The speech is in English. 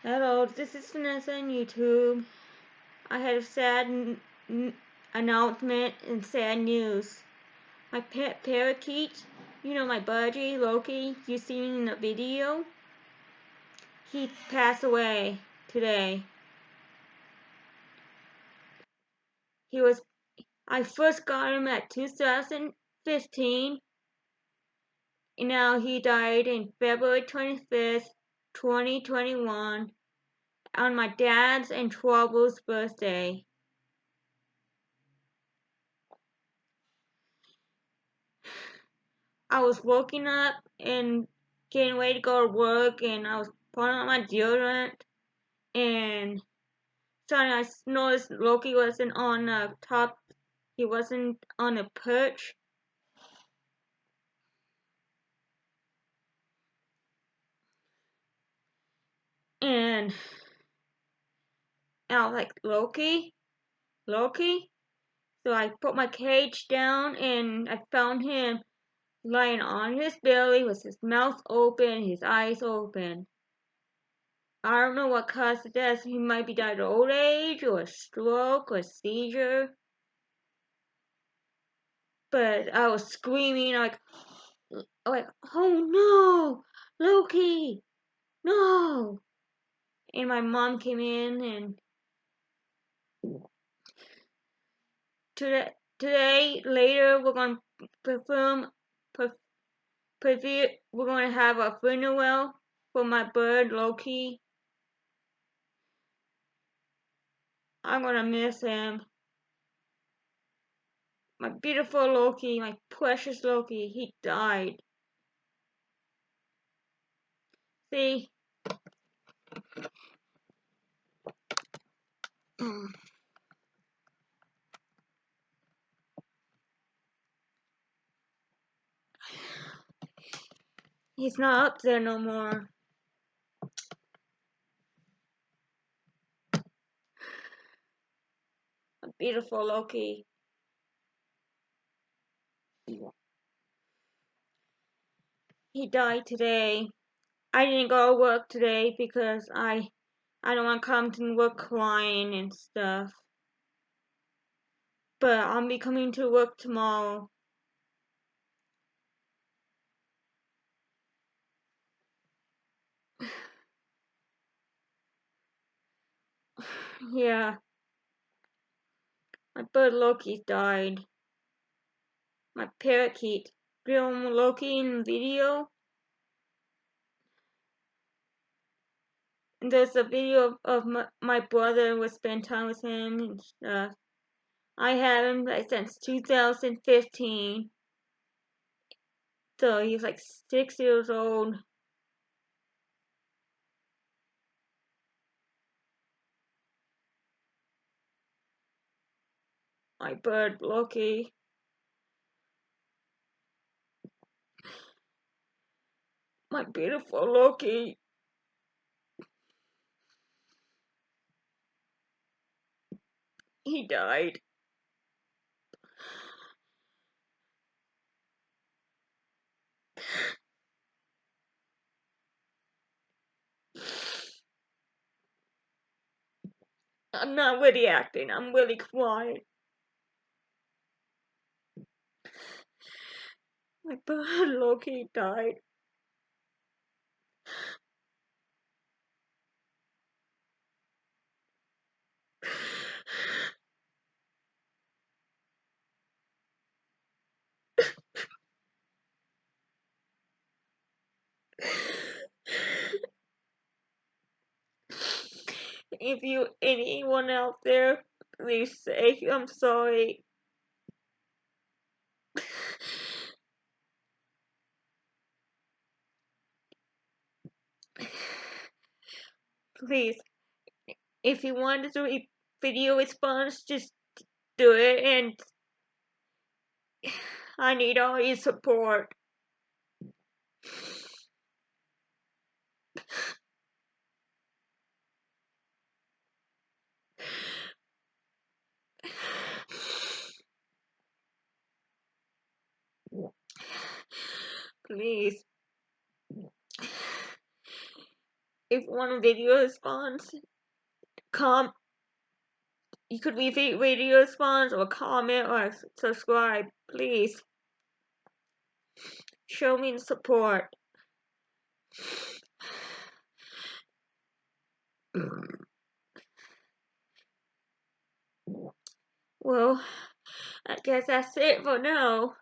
Hello, this is Vanessa on YouTube. I had a sad announcement and sad news. My pet parakeet, my Budgie Loki you seen in the video, he passed away today. He was I first got him at 2015, and now he died in February 25th, 2021, on my dad's and Trouble's birthday. I was waking up and getting ready to go to work, and I was putting on my deodorant, and suddenly I noticed Loki wasn't on the top. He wasn't on a perch, and I was like, Loki. So I put my cage down, and I found him lying on his belly with his mouth open, his eyes open. I don't know what caused the death. He might be died of old age, or a stroke, or a seizure. But I was screaming like, oh no, Loki, no! And my mom came in, and later, we're gonna perform, we're gonna have a funeral for my bird Loki. I'm gonna miss him. My beautiful Loki, my precious Loki, he died. See? He's not up there no more. My beautiful Loki. He died today. I didn't go to work today because I don't want to come to work crying and stuff. But I'll be coming to work tomorrow. Yeah. My bird Loki died. My parakeet. Film Loki in video. And there's a video of my brother would spend time with him and stuff. I had him since 2015. So he's like 6 years old. My bird Loki. My beautiful Loki. He died. I'm not really acting, I'm really crying. My bird Loki died. If anyone out there, please say I'm sorry. Please, if you want to do a video response, just do it, and I need all your support. Please. if you want a video response, you could leave a video response or comment or subscribe, please. Show me the support. Well, I guess that's it for now.